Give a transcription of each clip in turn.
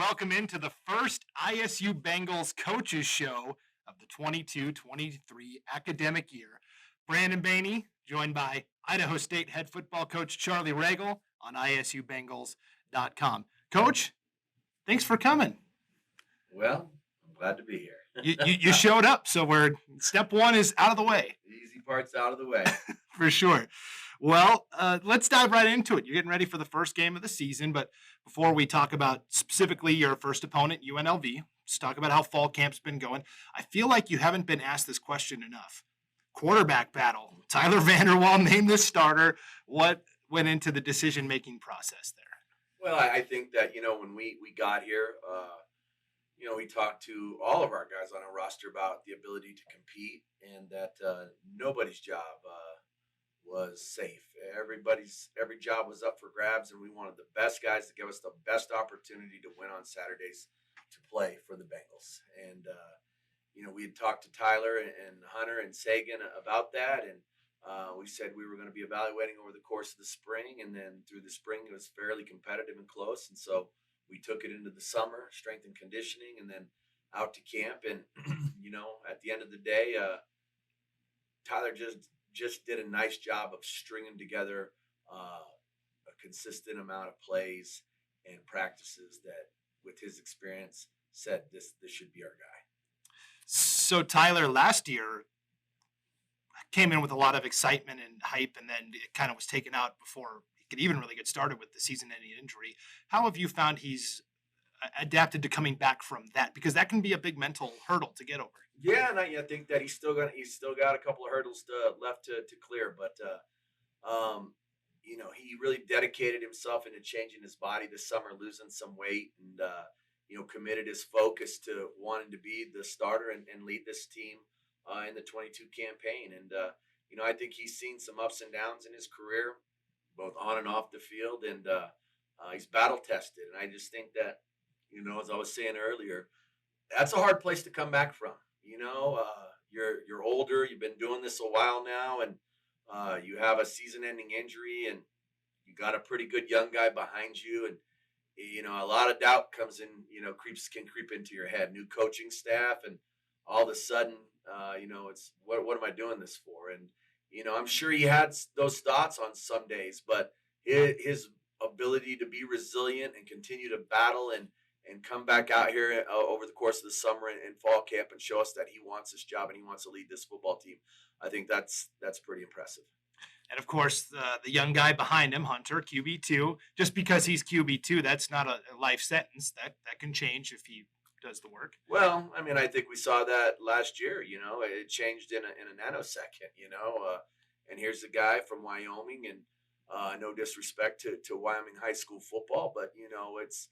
welcome into the first ISU Bengals Coaches Show of the 22-23 academic year. Brandon Baney, joined by Idaho State head football coach Charlie Ragle on isubengals.com. Coach, thanks for coming. Well, I'm glad to be here. You showed up, so step one is out of the way. The easy part's out of the way. For sure. Well, let's dive right into it. You're getting ready for the first game of the season, but before we talk about specifically your first opponent, UNLV, let's talk about how fall camp's been going. I feel like you haven't been asked this question enough. Quarterback battle. Tyler Vanderwall named this starter. What went into the decision-making process there? Well, I think that, when we got here, we talked to all of our guys on our roster about the ability to compete and that nobody's job was safe. Every job was up for grabs, and we wanted the best guys to give us the best opportunity to win on Saturdays to play for the Bengals. And, we had talked to Tyler and Hunter and Sagan about that, and we said we were going to be evaluating over the course of the spring, and then through the spring it was fairly competitive and close, and so we took it into the summer, strength and conditioning, and then out to camp. And, at the end of the day, Tyler just did a nice job of stringing together a consistent amount of plays and practices that, with his experience, said this should be our guy. So Tyler last year came in with a lot of excitement and hype, and then it kind of was taken out before he could even really get started with the season-ending injury. How have you found he's adapted to coming back from that? Because that can be a big mental hurdle to get over. Yeah, and I think that he's still got a couple of hurdles left to clear, but he really dedicated himself into changing his body this summer, losing some weight, and committed his focus to wanting to be the starter and lead this team in the 22 campaign. And I think he's seen some ups and downs in his career, both on and off the field, and he's battle tested. And I just think that, as I was saying earlier, that's a hard place to come back from. You're older, you've been doing this a while now, and you have a season-ending injury, and you got a pretty good young guy behind you, and a lot of doubt comes in, can creep into your head. New coaching staff, and all of a sudden, it's what am I doing this for? And I'm sure he had those thoughts on some days, but his ability to be resilient and continue to battle and come back out here over the course of the summer and fall camp and show us that he wants this job and he wants to lead this football team, I think that's pretty impressive. And, of course, the young guy behind him, Hunter, QB2, just because he's QB2, that's not a life sentence. That can change if he does the work. Well, I think we saw that last year. It changed in a nanosecond, and here's the guy from Wyoming, and no disrespect to Wyoming high school football, but, it's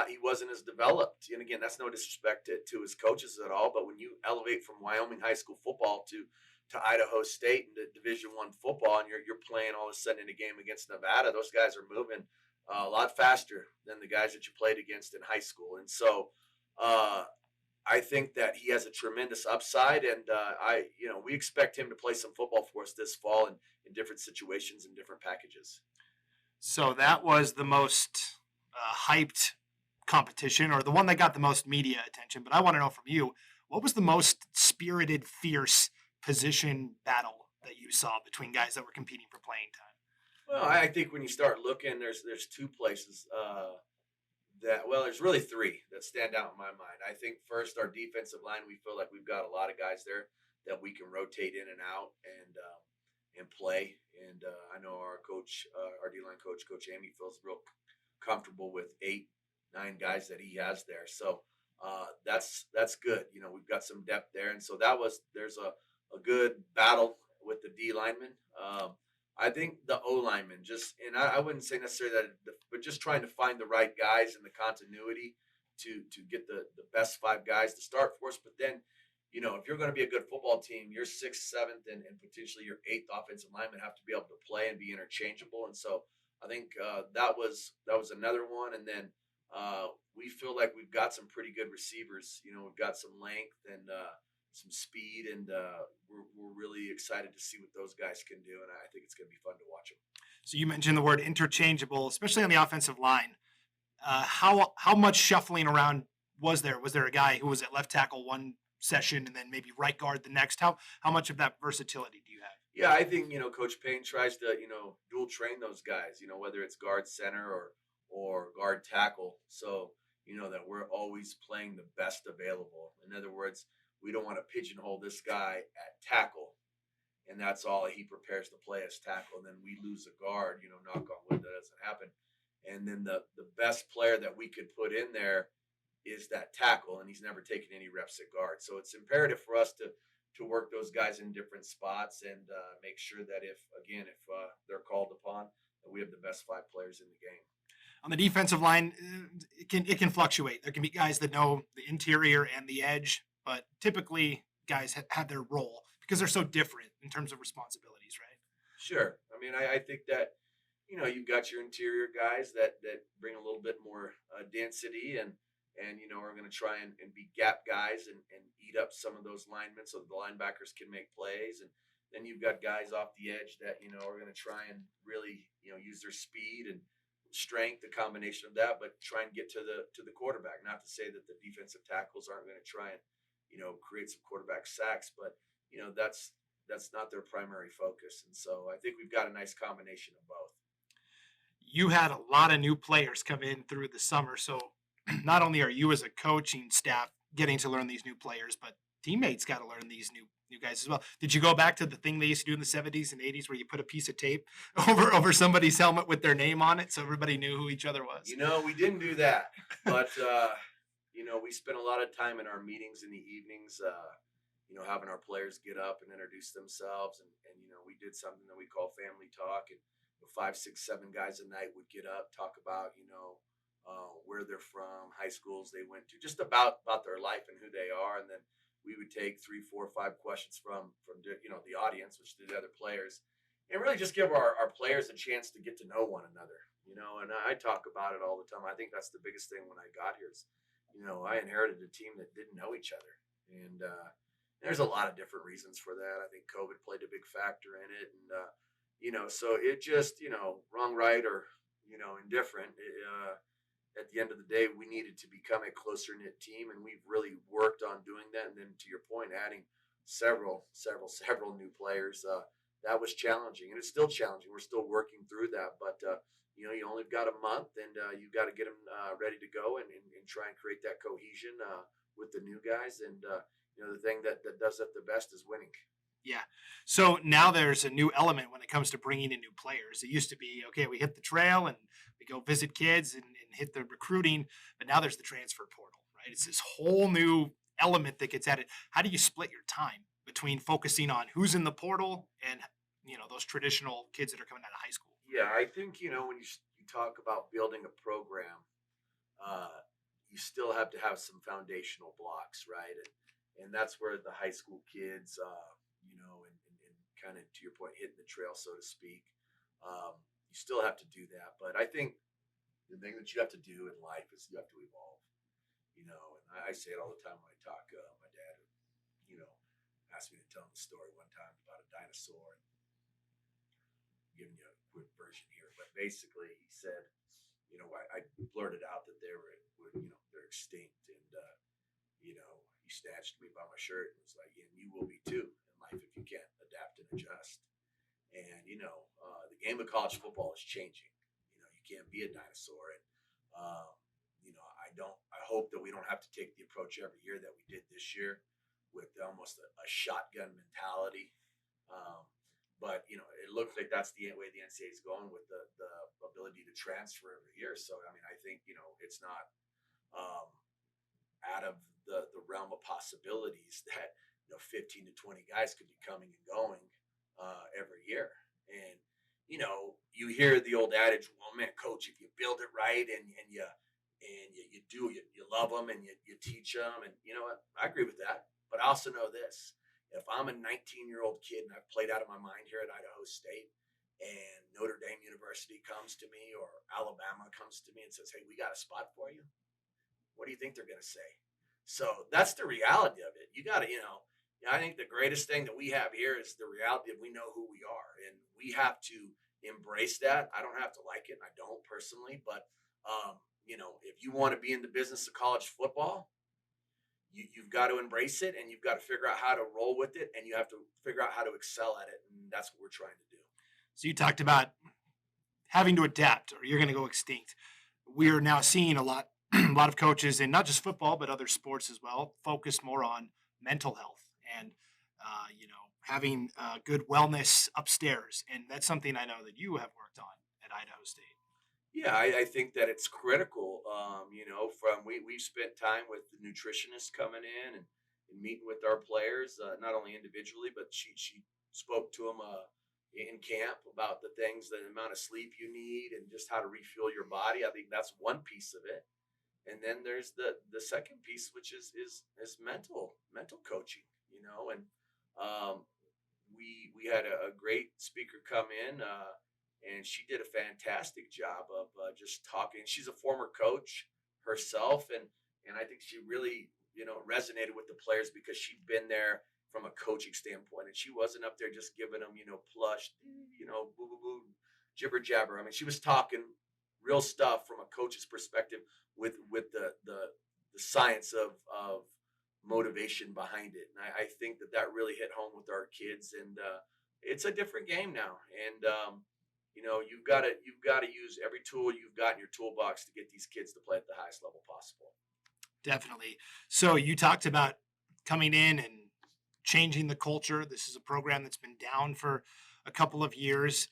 he wasn't as developed. And again, that's no disrespect to his coaches at all. But when you elevate from Wyoming high school football to Idaho State and to Division I football, and you're playing all of a sudden in a game against Nevada, those guys are moving a lot faster than the guys that you played against in high school. And so I think that he has a tremendous upside, and we expect him to play some football for us this fall in different situations and different packages. So that was the most hyped competition, or the one that got the most media attention. But I want to know from you, what was the most spirited, fierce position battle that you saw between guys that were competing for playing time? Well, I think when you start looking, there's two places there's really three that stand out in my mind. I think first, our defensive line, we feel like we've got a lot of guys there that we can rotate in and out and play. And I know our coach, our D-line coach, Coach Amy, feels real comfortable with 8-9 guys that he has there. So that's good. We've got some depth there. And so there's a good battle with the D linemen. I think the O linemen I wouldn't say necessarily but just trying to find the right guys and the continuity to get the best 5 guys to start for us. But then, if you're going to be a good football team, your 6th, 7th, and potentially your 8th offensive linemen have to be able to play and be interchangeable. And so I think that was another one. And then we feel like we've got some pretty good receivers. We've got some length and some speed, and we're really excited to see what those guys can do, and I think it's going to be fun to watch them. So you mentioned the word interchangeable, especially on the offensive line. How much shuffling around was there? Was there a guy who was at left tackle one session and then maybe right guard the next? How much of that versatility do you have? Yeah, I think Coach Payne tries to dual train those guys. Whether it's guard center or guard tackle, so that we're always playing the best available. In other words, we don't want to pigeonhole this guy at tackle, and that's all he prepares to play as tackle. And then we lose a guard. Knock on wood that doesn't happen. And then the best player that we could put in there is that tackle, and he's never taken any reps at guard. So it's imperative for us to work those guys in different spots and make sure that if they're called upon, that we have the best 5 players in the game. On the defensive line, it can fluctuate. There can be guys that know the interior and the edge, but typically guys have their role because they're so different in terms of responsibilities, right? Sure. I think that you've got your interior guys that bring a little bit more density and are going to try and be gap guys and eat up some of those linemen so the linebackers can make plays. And then you've got guys off the edge that are going to try and really use their speed and strength, the combination of that, but try and get to the quarterback. Not to say that the defensive tackles aren't going to try and create some quarterback sacks, but that's not their primary focus. And so I think we've got a nice combination of both. You had a lot of new players come in through the summer, so not only are you as a coaching staff getting to learn these new players, but teammates got to learn these new guys as well. Did you go back to the thing they used to do in the 70s and 80s where you put a piece of tape over somebody's helmet with their name on it so everybody knew who each other was? We didn't do that, but we spent a lot of time in our meetings in the evenings, having our players get up and introduce themselves, and we did something that we call family talk, and 5, 6, 7 guys a night would get up, talk about where they're from, high schools they went to, just about their life and who they are. And then we would take 3, 4, 5 questions from the audience, which the other players, and really just give our players a chance to get to know one another. And I talk about it all the time. I think that's the biggest thing when I got here is, I inherited a team that didn't know each other. And there's a lot of different reasons for that. I think COVID played a big factor in it. And, so it just, wrong, right, or, indifferent. At the end of the day, we needed to become a closer knit team, and we've really worked on doing that. And then, to your point, adding several new players, that was challenging, and it's still challenging. We're still working through that, but you only got a month, and you've got to get them ready to go and try and create that cohesion with the new guys. And the thing that does it the best is winning. Yeah. So now there's a new element when it comes to bringing in new players. It used to be, okay, we hit the trail and we go visit kids and hit the recruiting, but now there's the transfer portal, right? It's this whole new element that gets added. How do you split your time between focusing on who's in the portal and, those traditional kids that are coming out of high school? Yeah, I think, when you talk about building a program, you still have to have some foundational blocks, right? And that's where the high school kids, and kind of, to your point, hitting the trail, so to speak. You still have to do that. But I think the thing that you have to do in life is you have to evolve, and I say it all the time when I talk. My dad, asked me to tell him the story one time about a dinosaur. I'm giving you a quick version here, but basically he said, I blurted out that they're extinct, and he snatched me by my shirt and was like, "And you will be too in life if you can't adapt and adjust." And the game of college football is changing. You can't be a dinosaur, and I hope that we don't have to take the approach every year that we did this year with almost a shotgun mentality. But it looks like that's the way the NCAA is going with the ability to transfer every year. So I think it's not out of the realm of possibilities that 15 to 20 guys could be coming and going every year. And you hear the old adage, "Well, man, coach, if you build it right and you love them and you teach them," and you know what, I agree with that. But I also know this: if I'm a 19-year-old kid and I've played out of my mind here at Idaho State, and Notre Dame University comes to me or Alabama comes to me and says, "Hey, we got a spot for you," what do you think they're going to say? So that's the reality of it. You got to, I think the greatest thing that we have here is the reality of we know who we are, and we have to embrace that. I don't have to like it, and I don't personally, but if you want to be in the business of college football, you've got to embrace it, and you've got to figure out how to roll with it, and you have to figure out how to excel at it. And that's what we're trying to do. So you talked about having to adapt or you're going to go extinct. We are now seeing a lot of coaches in not just football, but other sports as well, focus more on mental health and, having good wellness upstairs. And that's something I know that you have worked on at Idaho State. Yeah, I think that it's critical. We've spent time with the nutritionists coming in and meeting with our players, not only individually, but she spoke to them in camp about the things, the amount of sleep you need, and just how to refuel your body. I think that's one piece of it. And then there's the second piece, which is mental coaching, and we had a great speaker come in, and she did a fantastic job of just talking. She's a former coach herself, and I think she really resonated with the players because she'd been there from a coaching standpoint, and she wasn't up there just giving them plush, boo boo boo, jibber jabber. I mean, she was talking real stuff from a coach's perspective with the science of motivation behind it. And I think that really hit home with our kids, and it's a different game now. And you've got to use every tool you've got in your toolbox to get these kids to play at the highest level possible. Definitely. So you talked about coming in and changing the culture. This is a program that's been down for a couple of years.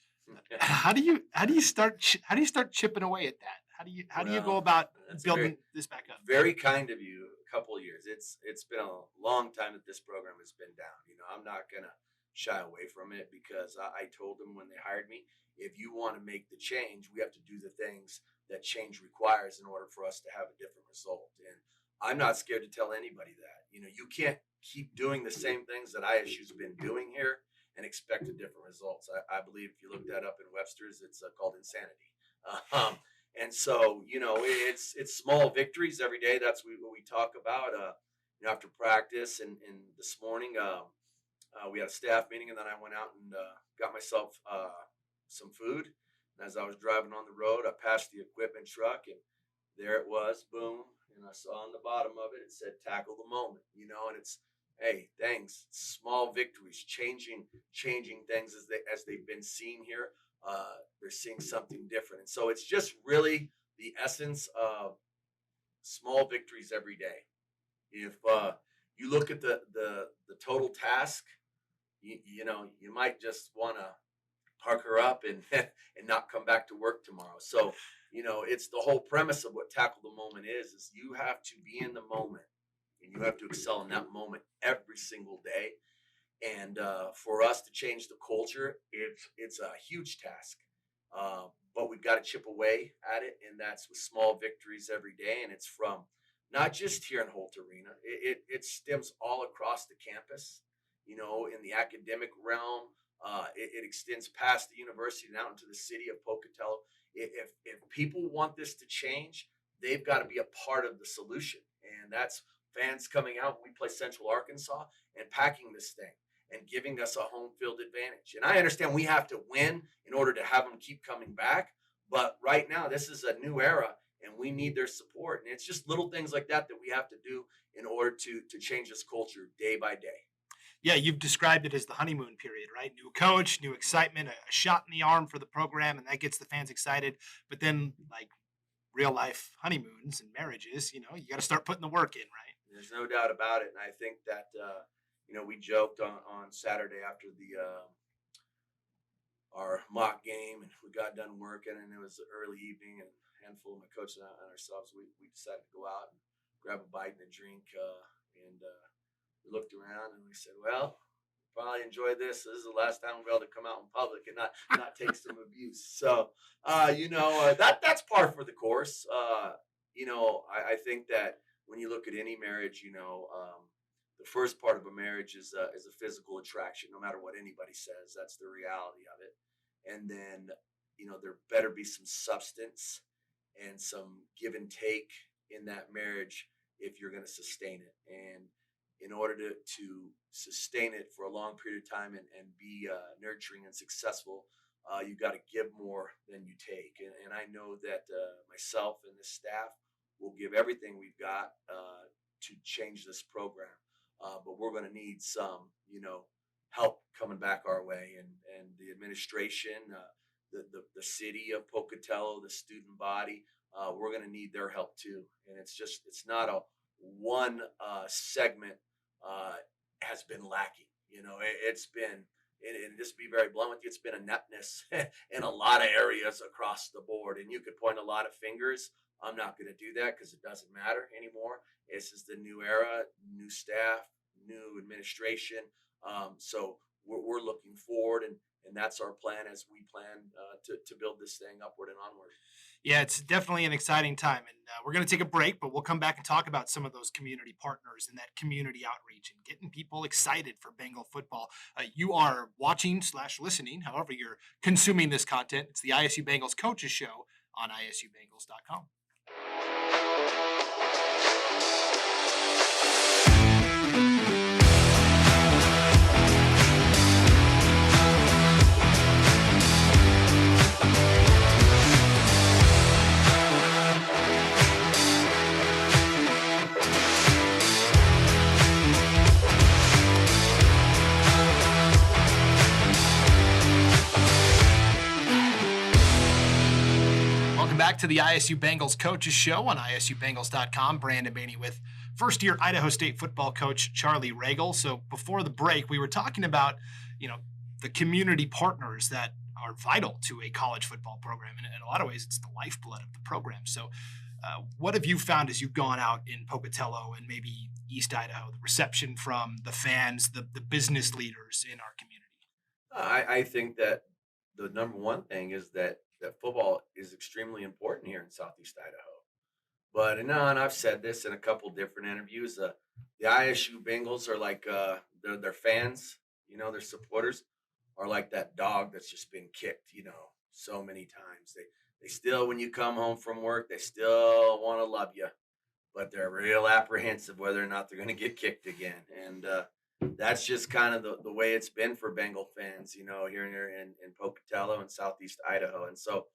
How do you start chipping away at that? How do you go about building this back up? Very kind of you. A couple of years. It's been a long time that this program has been down. I'm not gonna shy away from it because I told them when they hired me, if you want to make the change, we have to do the things that change requires in order for us to have a different result. And I'm not scared to tell anybody that. You can't keep doing the same things that ISU's been doing here and expect a different results. I believe if you look that up in Webster's, it's called insanity. And so, it's small victories every day. That's what we talk about. After practice, and this morning we had a staff meeting, and then I went out and got myself some food. And as I was driving on the road, I passed the equipment truck, and there it was, boom. And I saw on the bottom of it, it said "Tackle the Moment," and it's, hey, thanks, small victories, changing things as they've been seen here. They're seeing something different, and so it's just really the essence of small victories every day. If you look at the total task, you might just want to pucker up and and not come back to work tomorrow. So it's the whole premise of what Tackle the Moment is you have to be in the moment, and you have to excel in that moment every single day. And for us to change the culture, it's a huge task, but we've got to chip away at it, and that's with small victories every day. And it's from not just here in Holt Arena; it stems all across the campus. In the academic realm, it extends past the university and out into the city of Pocatello. If people want this to change, they've got to be a part of the solution, and that's fans coming out when we play Central Arkansas and packing this thing and giving us a home field advantage. And I understand we have to win in order to have them keep coming back. But right now, this is a new era, and we need their support. And it's just little things like that we have to do in order to change this culture day by day. Yeah, you've described it as the honeymoon period, right? New coach, new excitement, a shot in the arm for the program, and that gets the fans excited. But then, like real life honeymoons and marriages, you got to start putting the work in, right? There's no doubt about it. And I think that, we joked on Saturday after our mock game, and we got done working, and it was early evening, and a handful of my coaches and ourselves, we decided to go out and grab a bite and a drink, and we looked around and we said, well, probably enjoy this. This is the last time we'll be able to come out in public and not take some abuse. So, that's par for the course. I think that when you look at any marriage, the first part of a marriage is a physical attraction, no matter what anybody says. That's the reality of it. And then, there better be some substance and some give and take in that marriage if you're going to sustain it. And in order to sustain it for a long period of time and be nurturing and successful, you got to give more than you take. And I know that myself and the staff will give everything we've got to change this program. But we're going to need some, help coming back our way, and the administration, the city of Pocatello, the student body. We're going to need their help too. And it's not a one segment has been lacking. It's been, and just be very blunt with you, it's been a netness in a lot of areas across the board. And you could point a lot of fingers. I'm not going to do that because it doesn't matter anymore. This is the new era, new staff, new administration. So we're looking forward, and that's our plan as we plan to build this thing upward and onward. Yeah, it's definitely an exciting time. And we're going to take a break, but we'll come back and talk about some of those community partners and that community outreach and getting people excited for Bengal football. You are watching/listening, however you're consuming this content. It's the ISU Bengals Coaches Show on isubengals.com. Back to the ISU Bengals Coaches Show on isubengals.com. Brandon Baney with first-year Idaho State football coach Charlie Ragle. So before the break, we were talking about, the community partners that are vital to a college football program. And in a lot of ways, it's the lifeblood of the program. So what have you found as you've gone out in Pocatello and maybe East Idaho, the reception from the fans, the business leaders in our community? I think that the number one thing is that football is extremely important here in Southeast Idaho. But and I've said this in a couple different interviews. The ISU Bengals are like their fans, their supporters are like that dog that's just been kicked, so many times. They still, when you come home from work, they still want to love you, but they're real apprehensive whether or not they're going to get kicked again. And that's just kind of the way it's been for Bengal fans, here in Pocatello and Southeast Idaho. And so,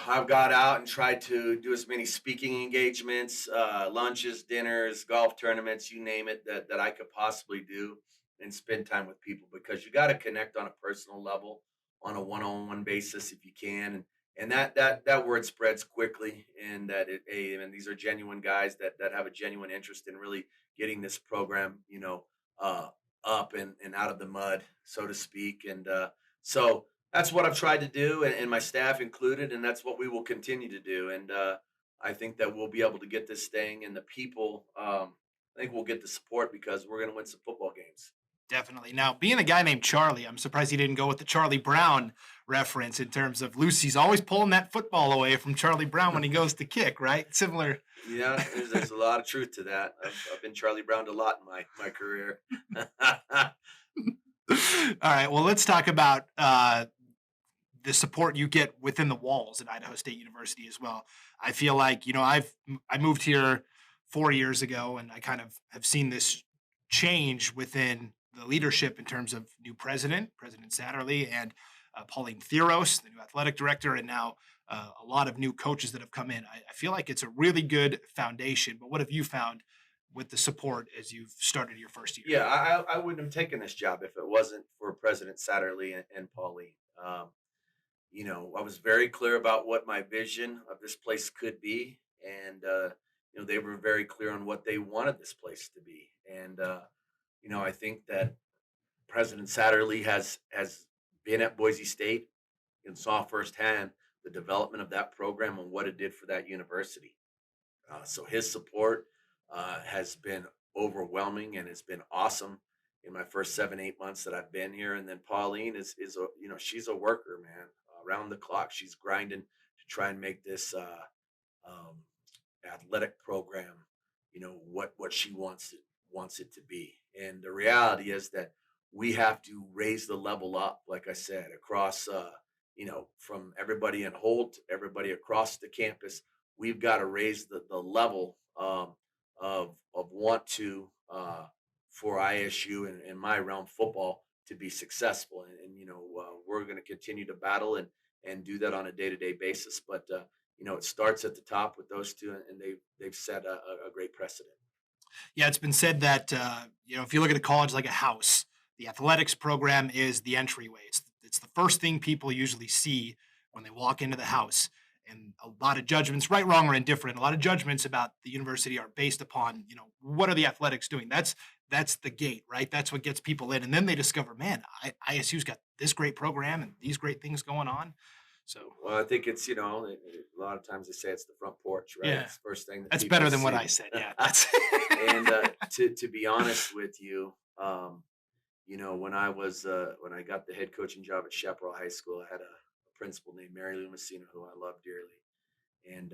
I've got out and tried to do as many speaking engagements, lunches, dinners, golf tournaments, you name it, that I could possibly do and spend time with people, because you got to connect on a personal level, on a one-on-one basis if you can. And that word spreads quickly, and and these are genuine guys that have a genuine interest in really getting this program, up and out of the mud, so to speak. And so that's what I've tried to do, and my staff included, and that's what we will continue to do. And I think that we'll be able to get this thing, and the people, I think we'll get the support, because we're going to win some football games. Definitely. Now, being a guy named Charlie, I'm surprised he didn't go with the Charlie Brown reference in terms of Lucy's always pulling that football away from Charlie Brown when he goes to kick, right? Similar. Yeah, there's a lot of truth to that. I've been Charlie Browned a lot in my career. All right. Well, let's talk about the support you get within the walls at Idaho State University as well. I feel like, I moved here 4 years ago, and I kind of have seen this change within the leadership in terms of new President Satterley, and Pauline Theros, the new athletic director, and now a lot of new coaches that have come in. I feel like it's a really good foundation. But what have you found with the support as you've started your first year? Yeah, I wouldn't have taken this job if it wasn't for President Satterley and Pauline. I was very clear about what my vision of this place could be, and they were very clear on what they wanted this place to be. And I think that President Satterley has been at Boise State and saw firsthand the development of that program and what it did for that university. So his support has been overwhelming, and it's been awesome in my first 7-8 months that I've been here. And then Pauline is she's a worker, man, around the clock. She's grinding to try and make this athletic program, what she wants it to be. And the reality is that we have to raise the level up, like I said, across from everybody in Holt, everybody across the campus. We've got to raise the level of want to for ISU and my realm football to be successful. And we're going to continue to battle and do that on a day-to-day basis. But it starts at the top with those two, and they've set a great precedent. Yeah, it's been said that if you look at a college like a house, the athletics program is the entryway. It's the first thing people usually see when they walk into the house. And a lot of judgments, right, wrong, or indifferent, a lot of judgments about the university are based upon, what are the athletics doing? That's the gate, right? That's what gets people in. And then they discover, man, ISU's got this great program and these great things going on. So, Well, I think it's, a lot of times they say it's the front porch, right? yeah, It's the first thing that that's people better than what see. I said. Yeah, that's And to be honest with you, when I got the head coaching job at Chaparral High School, I had a principal named Mary Lou Messina, who I love dearly, and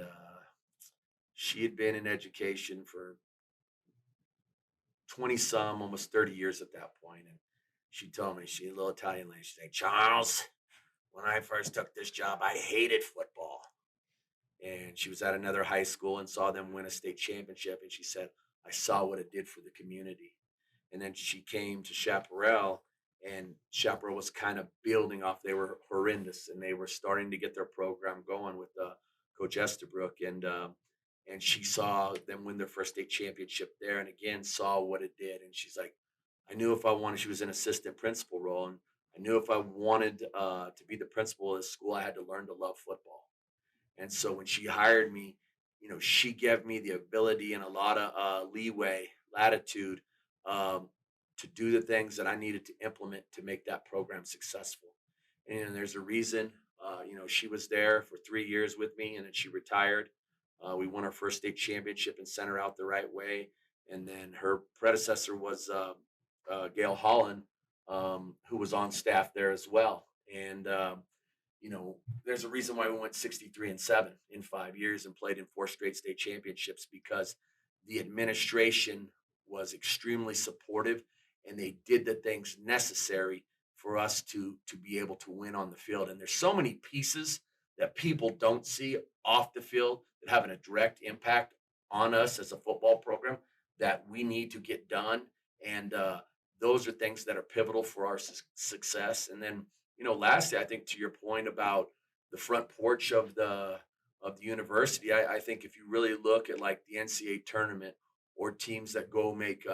she had been in education for 20 some, almost 30 years at that point. And she told me, she's a little Italian lady. She said, Charles, when I first took this job, I hated football. And she was at another high school and saw them win a state championship. And she said, I saw what it did for the community. And then she came to Chaparral, and Chaparral was kind of building off. They were horrendous, and they were starting to get their program going with Coach Estabrook. And she saw them win their first state championship there, and again saw what it did. And she's like, I knew if I wanted, she was an assistant principal role, and I knew if I wanted to be the principal of the school, I had to learn to love football. And so when she hired me, she gave me the ability and a lot of latitude, to do the things that I needed to implement to make that program successful. And there's a reason, she was there for 3 years with me, and then she retired. We won our first state championship and sent her out the right way. And then her predecessor was Gail Holland, who was on staff there as well. And there's a reason why we went 63-7 in 5 years and played in 4 straight state championships, because the administration was extremely supportive, and they did the things necessary for us to be able to win on the field. And there's so many pieces that people don't see off the field that having a direct impact on us as a football program that we need to get done. And those are things that are pivotal for our success. And then, lastly, I think to your point about the front porch of the university, I think if you really look at like the NCAA tournament or teams that go make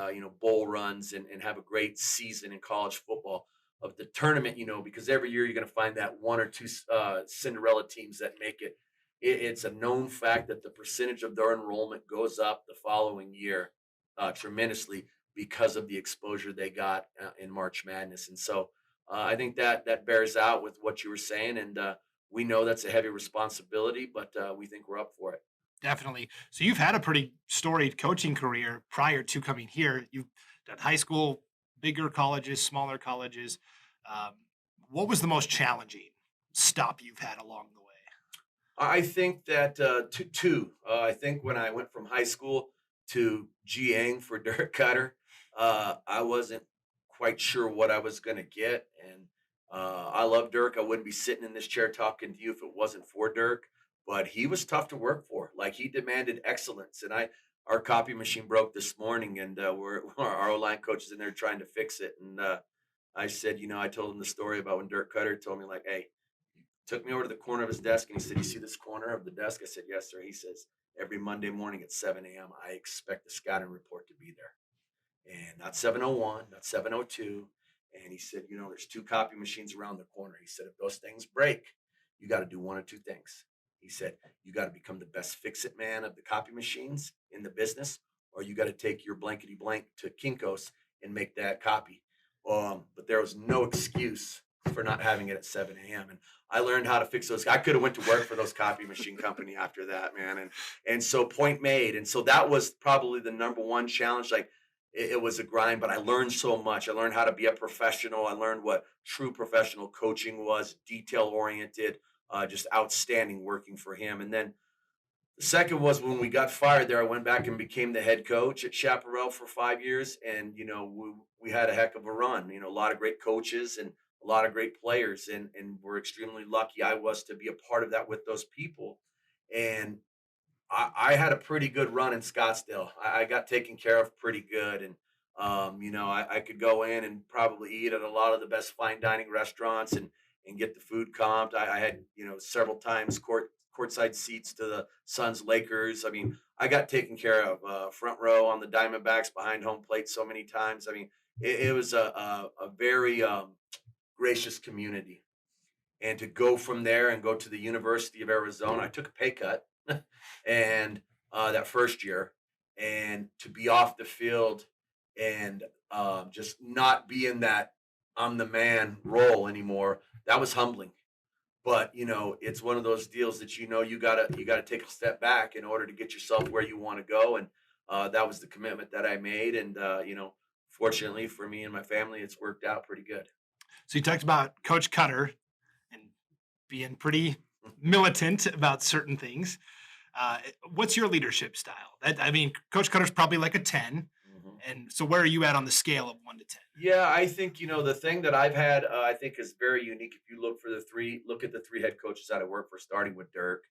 bowl runs and have a great season in college football, of the tournament, because every year you're going to find that one or two Cinderella teams that make it. It's a known fact that the percentage of their enrollment goes up the following year tremendously because of the exposure they got in March Madness. And so I think that bears out with what you were saying. And we know that's a heavy responsibility, but we think we're up for it. Definitely. So you've had a pretty storied coaching career prior to coming here. You've done high school, bigger colleges, smaller colleges. What was the most challenging stop you've had along the way? I think that two. I think when I went from high school to GAing for Dirk Cutter, I wasn't quite sure what I was going to get. And I love Dirk. I wouldn't be sitting in this chair talking to you if it wasn't for Dirk. But he was tough to work for. Like, he demanded excellence. And our copy machine broke this morning, and our O-line coach is in there trying to fix it. And I said, I told him the story about when Dirk Cutter told me, like, hey, he took me over to the corner of his desk, and he said, you see this corner of the desk? I said, yes, sir. He says, every Monday morning at 7 a.m., I expect the scouting report to be there. And not 7:01, not 7:02. And he said, there's 2 copy machines around the corner. He said, if those things break, you got to do one of 2 things. He said, you got to become the best fix-it man of the copy machines in the business, or you got to take your blankety blank to Kinko's and make that copy. But there was no excuse for not having it at 7 a.m. And I learned how to fix those. I could have went to work for those copy machine company after that, man. And so point made. And so that was probably the number one challenge. Like, it was a grind, but I learned so much. I learned how to be a professional. I learned what true professional coaching was, detail-oriented, just outstanding working for him. And then the second was when we got fired there, I went back and became the head coach at Chaparral for 5 years. And, we had a heck of a run, a lot of great coaches and a lot of great players. And we're extremely lucky I was to be a part of that with those people. And I had a pretty good run in Scottsdale. I got taken care of pretty good. And, I could go in and probably eat at a lot of the best fine dining restaurants and and get the food comped. I had, several times courtside seats to the Suns Lakers. I mean, I got taken care of, front row on the Diamondbacks behind home plate so many times. I mean, it was a very gracious community. And to go from there and go to the University of Arizona, I took a pay cut and that first year, and to be off the field and just not be in that I'm the man role anymore, that was humbling. But it's one of those deals that you gotta take a step back in order to get yourself where you want to go, and that was the commitment that I made, and fortunately for me and my family, it's worked out pretty good. So you talked about Coach Cutter and being pretty militant about certain things. What's your leadership style? I mean, Coach Cutter's probably like a 10. Mhm. And so where are you at on the scale of 1 to 10? Yeah, I think the thing that I've had, I think is very unique. If you look at the three head coaches that I work for, starting with Dirk,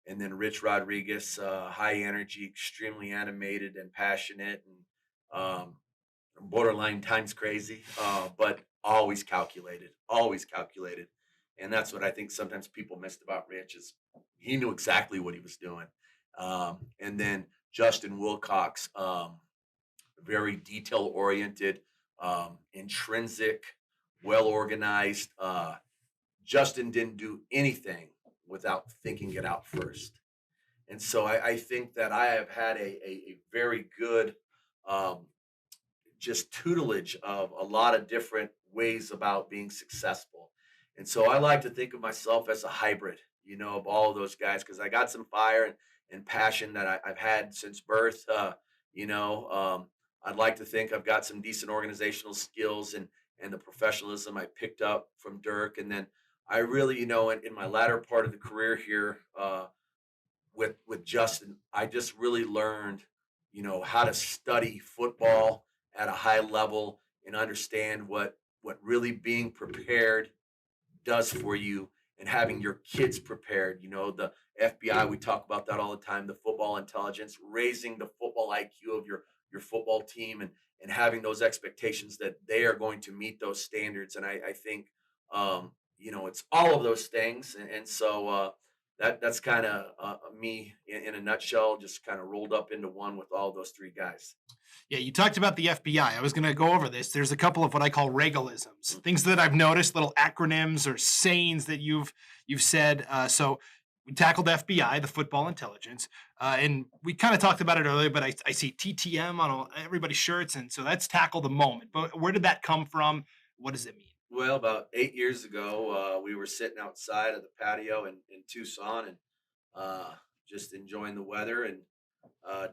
and then Rich Rodriguez, high energy, extremely animated and passionate, and borderline times crazy, but always calculated. And that's what I think sometimes people missed about Rich is he knew exactly what he was doing. And then Justin Wilcox, very detail oriented, intrinsic, well organized. Justin didn't do anything without thinking it out first. And so I think that I have had a very good um, just tutelage of a lot of different ways about being successful. And so I like to think of myself as a hybrid, of all of those guys, because I got some fire and passion that I've had since birth. You know, I'd like to think I've got some decent organizational skills and the professionalism I picked up from Dirk. And then I really, in my latter part of the career here, with Justin, I just really learned, how to study football at a high level and understand what really being prepared does for you, and having your kids prepared. The FBI, we talk about that all the time, the football intelligence, raising the football IQ of your football team, and having those expectations that they are going to meet those standards. And I think it's all of those things. And so that's kind of me in a nutshell, just kind of rolled up into one with all those three guys. Yeah, you talked about the FBI. I was going to go over this. There's a couple of what I call Ragleisms, things that I've noticed, little acronyms or sayings that you've said. So we tackled FBI, the football intelligence, and we kind of talked about it earlier. But I see TTM on everybody's shirts, and so that's tackle the moment. But where did that come from? What does it mean? Well, about 8 years ago, we were sitting outside of the patio in Tucson, and just enjoying the weather, and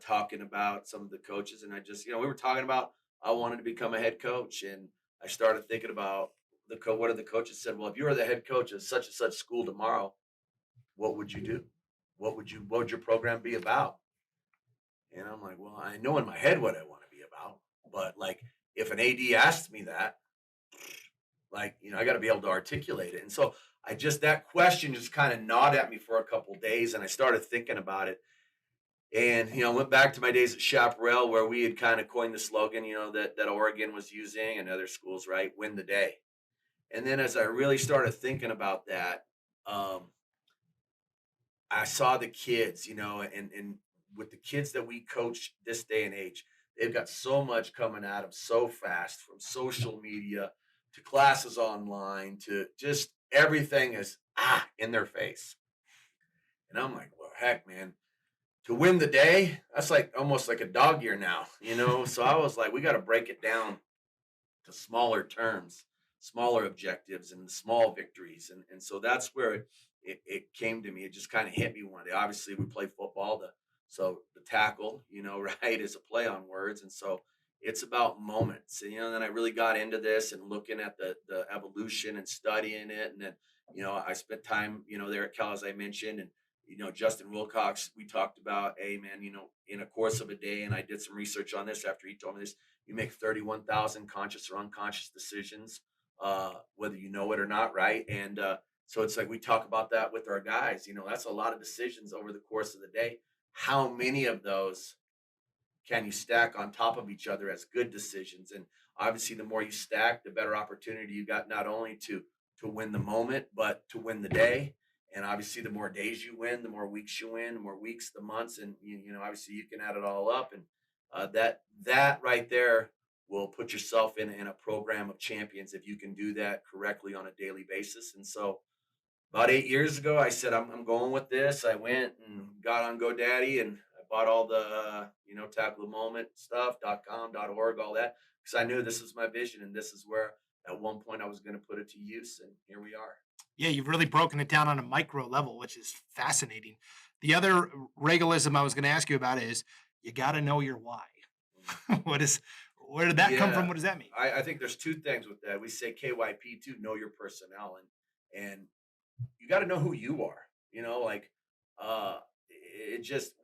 talking about some of the coaches. And I just, we were talking about I wanted to become a head coach, and I started thinking about what did the coaches said? Well, if you were the head coach of such and such school tomorrow, what would you do? What would your program be about? And I'm like, well, I know in my head what I want to be about, but like if an AD asked me that, like, I got to be able to articulate it. And so that question just kind of gnawed at me for a couple days, and I started thinking about it. And, went back to my days at Chaparral, where we had kind of coined the slogan, that Oregon was using and other schools, right? Win the day. And then as I really started thinking about that, um, I saw the kids, and with the kids that we coach this day and age, they've got so much coming at them so fast, from social media to classes online to just everything is in their face. And I'm like, well, heck, man, to win the day, that's like almost like a dog year now, So I was like, we got to break it down to smaller terms, smaller objectives, and small victories. And so that's where it came to me. It just kind of hit me one day. Obviously, we play football, so the tackle, right, is a play on words. And so it's about moments. And, then I really got into this and looking at the evolution and studying it. And then, I spent time, there at Keller, as I mentioned, and Justin Wilcox, we talked about, hey, man, in a course of a day, and I did some research on this after he told me this, you make 31,000 conscious or unconscious decisions, whether you know it or not, right? And so it's like we talk about that with our guys. That's a lot of decisions over the course of the day. How many of those can you stack on top of each other as good decisions? And obviously, the more you stack, the better opportunity you got not only to to win the moment, but to win the day. And obviously, the more days you win, the more weeks you win, the more weeks, the months, and obviously you can add it all up, and that right there will put yourself in a program of champions if you can do that correctly on a daily basis. And so, about 8 years ago, I said, I'm going with this. I went and got on GoDaddy and I bought all the, tackle the moment stuff, .com, .org, all that, because I knew this was my vision and this is where at one point I was going to put it to use. And here we are. Yeah, you've really broken it down on a micro level, which is fascinating. The other Regalism I was going to ask you about is you got to know your why. Where did that come from? What does that mean? I think there's two things with that. We say KYP too, know your personnel, and you got to know who you are.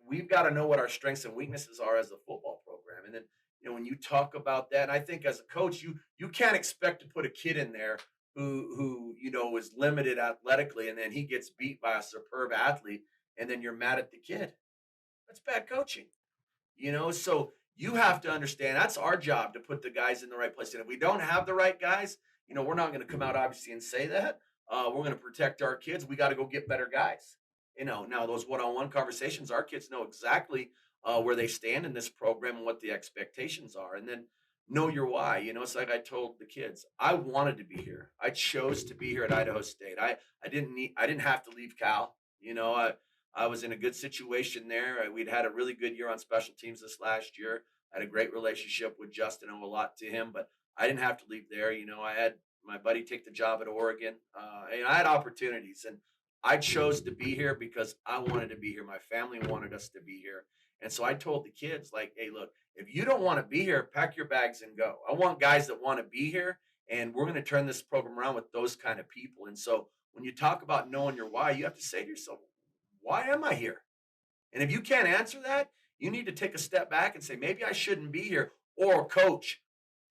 We've got to know what our strengths and weaknesses are as a football program. And then, when you talk about that, and I think as a coach, you can't expect to put a kid in there who is limited athletically, and then he gets beat by a superb athlete, and then you're mad at the kid. That's bad coaching. So you have to understand that's our job to put the guys in the right place. And if we don't have the right guys, we're not going to come out obviously and say that. We're going to protect our kids. We got to go get better guys. Now those one-on-one conversations, our kids know exactly where they stand in this program and what the expectations are. And then know your why. It's like I told the kids, I wanted to be here. I chose to be here at Idaho State. I didn't have to leave Cal. I was in a good situation there. We'd had a really good year on special teams this last year. I had a great relationship with Justin. I owe a lot to him, but I didn't have to leave there. I had my buddy take the job at Oregon. And I had opportunities, and I chose to be here because I wanted to be here. My family wanted us to be here. And so I told the kids, like, hey, look, if you don't want to be here, pack your bags and go. I want guys that want to be here, and we're going to turn this program around with those kind of people. And so when you talk about knowing your why, you have to say to yourself, why am I here? And if you can't answer that, you need to take a step back and say, maybe I shouldn't be here. Or, coach,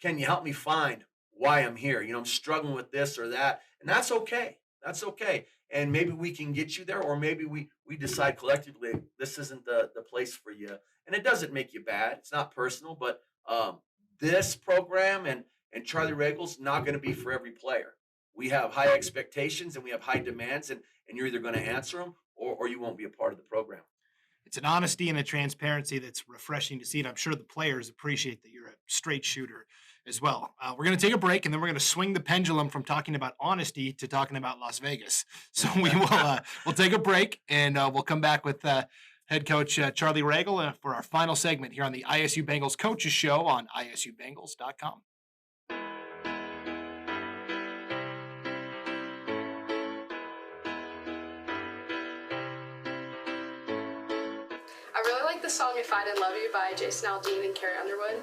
can you help me find why I'm here? I'm struggling with this or that. And that's okay. That's okay. And maybe we can get you there, or maybe we decide collectively this isn't the place for you. And it doesn't make you bad. It's not personal, but this program and Charlie Ragle's not going to be for every player. We have high expectations and we have high demands, and you're either going to answer them or you won't be a part of the program. It's an honesty and a transparency that's refreshing to see, and I'm sure the players appreciate that you're a straight shooter as well. We're going to take a break, and then we're going to swing the pendulum from talking about honesty to talking about Las Vegas. So we'll take a break, and we'll come back with head coach Charlie Ragle for our final segment here on the ISU Bengals Coaches Show on ISUBengals.com. The song If I Didn't Love You by Jason Aldean and Carrie Underwood.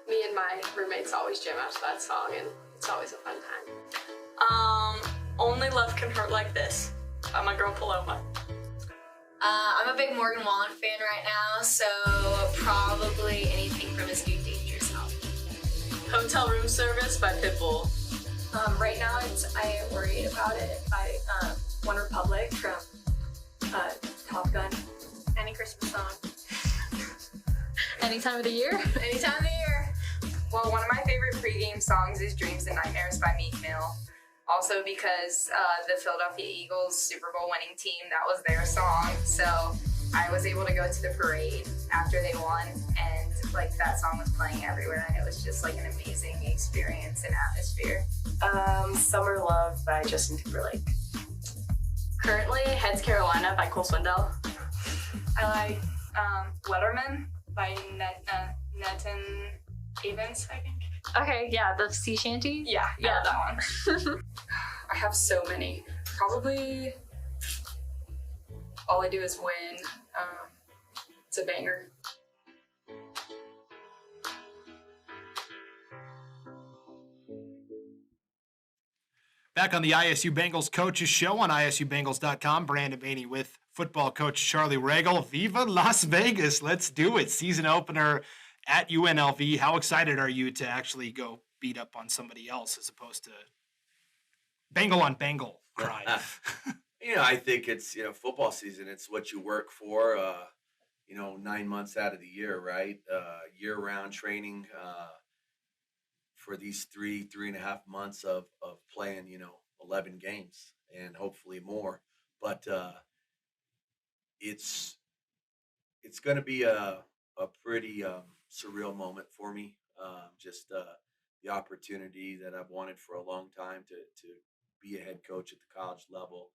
Me and my roommates always jam out to that song, and it's always a fun time. Only Love Can Hurt Like This by my girl Paloma. I'm a big Morgan Wallen fan right now, so probably anything from his new Dangerous album. Hotel Room Service by Pitbull. Right now it's I Ain't Worried About It by One Republic from Top Gun. Any Christmas song. Any time of the year? Any time of the year. Well, one of my favorite pregame songs is Dreams and Nightmares by Meek Mill. Also because the Philadelphia Eagles Super Bowl winning team, that was their song. So I was able to go to the parade after they won, and that song was playing everywhere, and it was just an amazing experience and atmosphere. Summer Love by Justin Timberlake. Currently, Heads Carolina by Cole Swindell. I like Letterman by Netton Evans, I think. Okay, yeah, the sea shanty? Yeah, that one. I have so many. Probably All I Do Is Win. It's a banger. Back on the ISU Bengals Coaches Show on ISUBengals.com. Brandon Baney with football coach Charlie Ragle. Viva Las Vegas. Let's do it. Season opener at UNLV. How excited are you to actually go beat up on somebody else as opposed to Bengal on Bengal crime? I think it's, football season. It's what you work for, 9 months out of the year, right? Year-round training for these 3.5 months of playing, 11 games and hopefully more. But it's going to be a pretty surreal moment for me. Just the opportunity that I've wanted for a long time to be a head coach at the college level.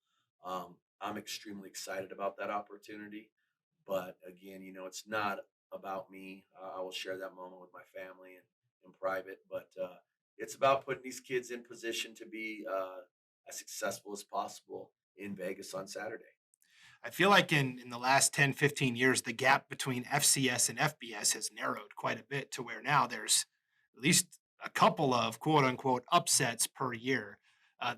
I'm extremely excited about that opportunity. But again, it's not about me. I will share that moment with my family and in private. But it's about putting these kids in position to be as successful as possible in Vegas on Saturday. I feel like in the last 10, 15 years, the gap between FCS and FBS has narrowed quite a bit to where now there's at least a couple of quote unquote upsets per year. Uh,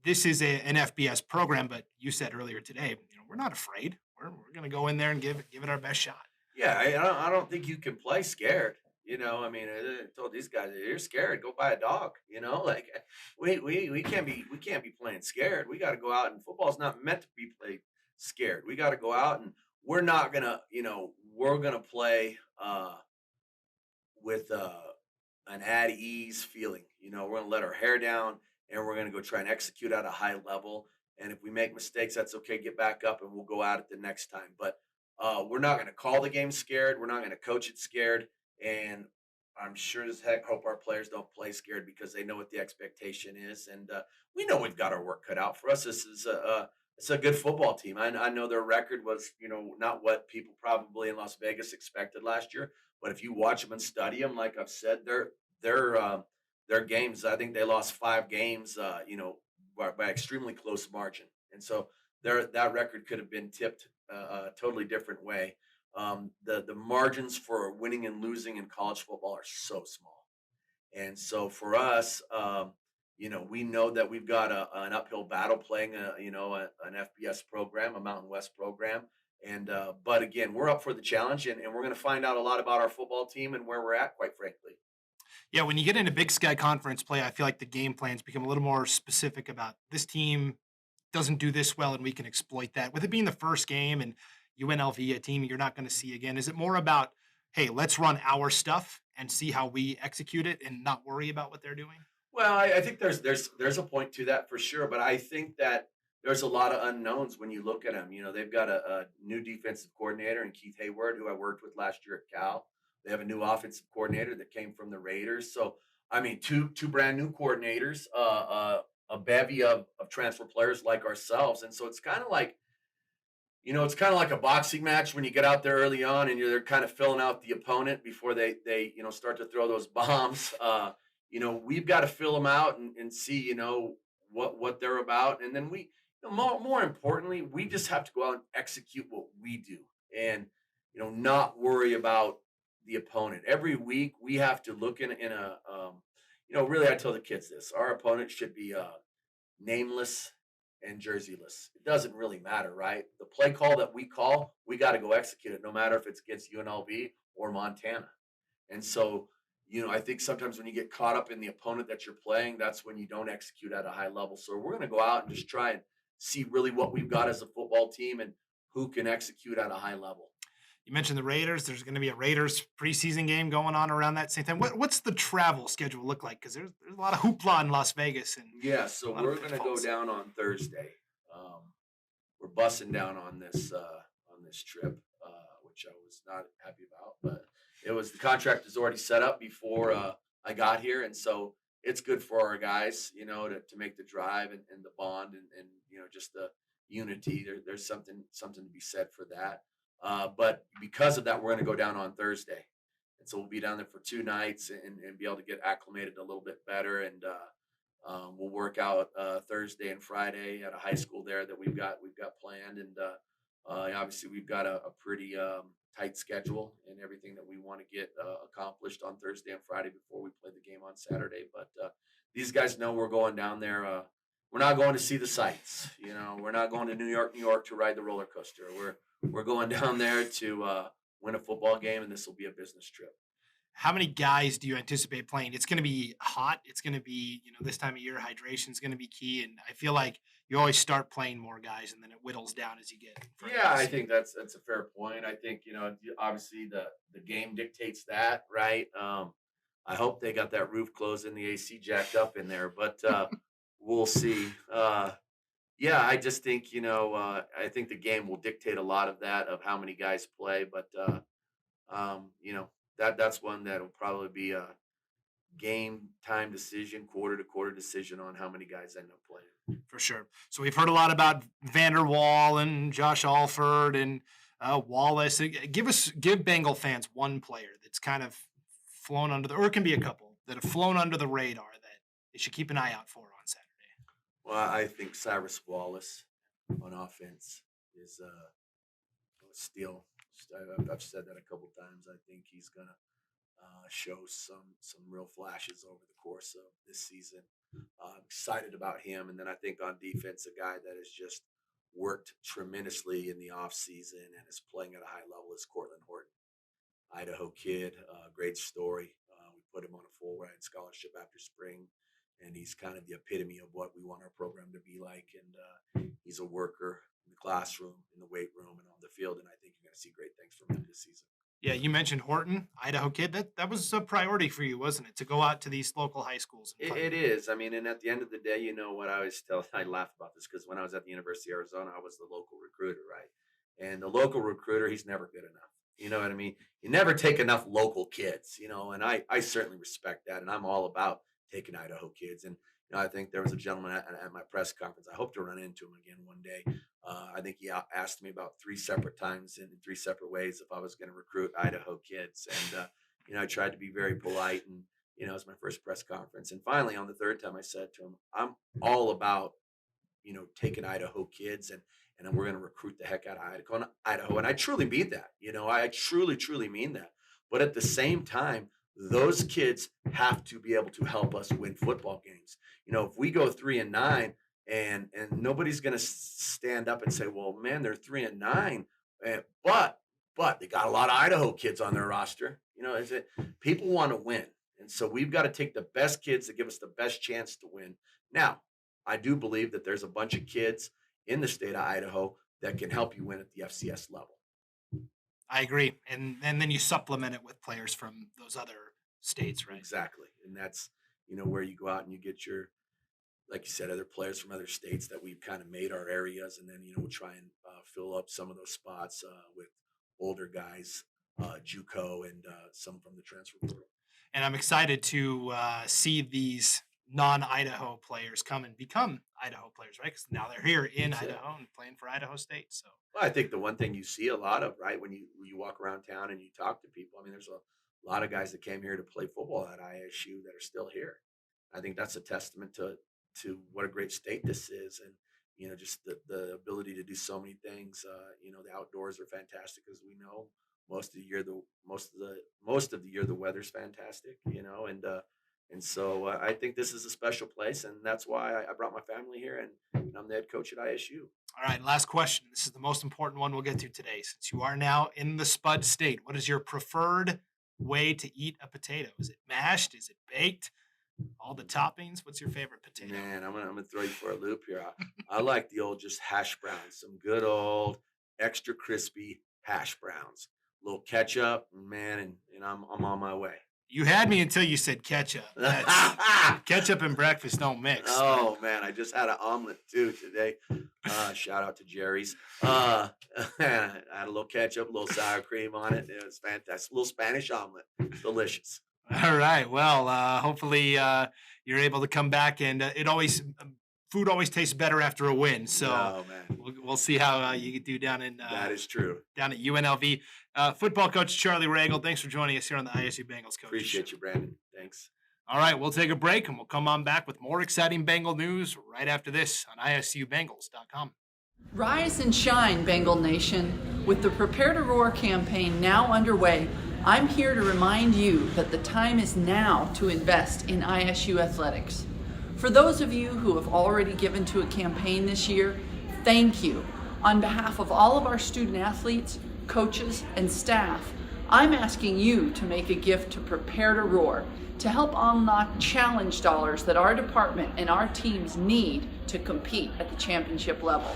this is an FBS program, but you said earlier today, we're not afraid. We're going to go in there and give it our best shot. Yeah, I don't think you can play scared. I mean, I told these guys, you're scared, go buy a dog. Like we can't be playing scared. We got to go out, and football's not meant to be played scared. We got to go out, and we're not gonna, we're gonna play with an at ease feeling. We're gonna let our hair down, and we're gonna go try and execute at a high level. And if we make mistakes, that's okay. Get back up, and we'll go at it the next time. But we're not going to call the game scared. We're not going to coach it scared. And I'm sure as heck hope our players don't play scared because they know what the expectation is. And we know we've got our work cut out for us. This is it's a good football team. I know their record was, not what people probably in Las Vegas expected last year. But if you watch them and study them, like I've said, their games, I think they lost 5 games, by extremely close margin. And so that record could have been tipped a totally different way. The margins for winning and losing in college football are so small. And so for us, we know that we've got an uphill battle playing an FBS program, a Mountain West program. And but again, we're up for the challenge, and we're going to find out a lot about our football team and where we're at, quite frankly. Yeah, when you get into Big Sky Conference play, I feel like the game plans become a little more specific about this team doesn't do this well and we can exploit that. With it being the first game and UNLV, a team you're not going to see again, is it more about, hey, let's run our stuff and see how we execute it and not worry about what they're doing? Well, I think there's a point to that for sure, but I think that there's a lot of unknowns when you look at them. They've got a new defensive coordinator in Keith Hayward, who I worked with last year at Cal. They have a new offensive coordinator that came from the Raiders. So, I mean, two brand new coordinators, a bevy of transfer players like ourselves. And so it's kind of like, a boxing match when you get out there early on and they're kind of filling out the opponent before they start to throw those bombs. We've got to fill them out and see, what they're about. And then more importantly, we just have to go out and execute what we do and, not worry about the opponent. Every week we have to look in a, really I tell the kids this, our opponent should be nameless and jerseyless. It doesn't really matter, right? The play call that we call, we got to go execute it, no matter if it's against UNLV or Montana. And so, I think sometimes when you get caught up in the opponent that you're playing, that's when you don't execute at a high level. So we're going to go out and just try and see really what we've got as a football team and who can execute at a high level. You mentioned the Raiders. There's going to be a Raiders preseason game going on around that same time. What's the travel schedule look like? Because there's a lot of hoopla in Las Vegas. And so we're going to go down on Thursday. We're bussing down on this trip, which I was not happy about. But the contract is already set up before I got here, and so it's good for our guys, to make the drive and the bond and just the unity. There's something to be said for that. But because of that, we're going to go down on Thursday. And so we'll be down there for 2 nights and be able to get acclimated a little bit better. And we'll work out Thursday and Friday at a high school there that we've got planned. And obviously we've got a pretty tight schedule and everything that we want to get accomplished on Thursday and Friday before we play the game on Saturday. But these guys know we're going down there. We're not going to see the sights. We're not going to New York to ride the roller coaster. We're going down there to win a football game, and this will be a business trip. How many guys do you anticipate playing? It's going to be hot. It's going to be, this time of year, hydration is going to be key. And I feel like you always start playing more guys, and then it whittles down as you get. Yeah, I think that's a fair point. I think, obviously the game dictates that, right? I hope they got that roof closed and the AC jacked up in there. But we'll see. Yeah, I just think, I think the game will dictate a lot of that, of how many guys play. But, that's one that will probably be a game time decision, quarter to quarter decision on how many guys end up playing. For sure. So we've heard a lot about Vanderwall and Josh Alford and Wallace. Give Bengal fans one player that's kind of flown under or it can be a couple that have flown under the radar that they should keep an eye out for on Saturday. Well, I think Cyrus Wallace on offense is a steal. I've said that a couple times. I think he's gonna show some real flashes over the course of this season. I'm excited about him. And then I think on defense, a guy that has just worked tremendously in the offseason and is playing at a high level is Cortland Horton. Idaho kid, great story. We put him on a full ride scholarship after spring, and he's kind of the epitome of what we want our program to be like. And he's a worker in the classroom, in the weight room, and on the field. And I think you're going to see great things from him this season. Yeah, you mentioned Horton, Idaho kid. That was a priority for you, wasn't it, to go out to these local high schools? It is. I mean, and at the end of the day, what I always tell, I laugh about this because when I was at the University of Arizona, I was the local recruiter, right? And the local recruiter, he's never good enough. You know what I mean? You never take enough local kids, and I certainly respect that. And I'm all about taking Idaho kids. And, I think there was a gentleman at my press conference. I hope to run into him again one day. I think he asked me about 3 separate times in 3 separate ways if I was going to recruit Idaho kids. And, I tried to be very polite. And, it was my first press conference. And finally, on the 3rd time, I said to him, I'm all about, taking Idaho kids and we're going to recruit the heck out of Idaho. And I truly mean that. I truly, truly mean that. But at the same time, those kids have to be able to help us win football games. If we go 3-9 and nobody's going to stand up and say, well, man, they're 3-9, but they got a lot of Idaho kids on their roster. People want to win. And so we've got to take the best kids that give us the best chance to win. Now, I do believe that there's a bunch of kids in the state of Idaho that can help you win at the FCS level. I agree. And then you supplement it with players from those other states, right? Exactly. And that's, where you go out and you get your, like you said, other players from other states that we've kind of made our areas. And then, we'll try and fill up some of those spots with older guys, JUCO and some from the transfer portal. And I'm excited to see these non-Idaho players come and become Idaho players, right? Because now they're here in Idaho and playing for Idaho State. So, well, I think the one thing you see a lot of, right, when you walk around town and you talk to people, I mean, there's a lot of guys that came here to play football at ISU that are still here. I think that's a testament to what a great state this is, and just the ability to do so many things. The outdoors are fantastic, as we know. Most of the year the weather's fantastic, and so I think this is a special place, and that's why I brought my family here, and I'm the head coach at ISU. All right, last question. This is the most important one we'll get to today. Since you are now in the Spud State, what is your preferred way to eat a potato? Is it mashed? Is it baked? All the toppings? What's your favorite potato? Man, I'm gonna throw you for a loop here. I like the old just hash browns, some good old extra crispy hash browns. A little ketchup, man, and I'm on my way. You had me until you said ketchup. Ketchup and breakfast don't mix. Oh, man, I just had an omelet, too, today. Shout out to Jerry's. I had a little ketchup, a little sour cream on it. It was fantastic. A little Spanish omelet. Delicious. All right. Well, hopefully you're able to come back, and food always tastes better after a win. So we'll see how you do down in that is true. Down at UNLV. Football coach Charlie Ragle, thanks for joining us here on the ISU Bengals Coaches Show. Appreciate you, Brandon. Thanks. All right, we'll take a break, and we'll come on back with more exciting Bengal news right after this on ISUBengals.com. Rise and shine, Bengal Nation. With the Prepare to Roar campaign now underway, I'm here to remind you that the time is now to invest in ISU athletics. For those of you who have already given to a campaign this year, thank you. On behalf of all of our student athletes, coaches, and staff, I'm asking you to make a gift to Prepare to Roar to help unlock challenge dollars that our department and our teams need to compete at the championship level.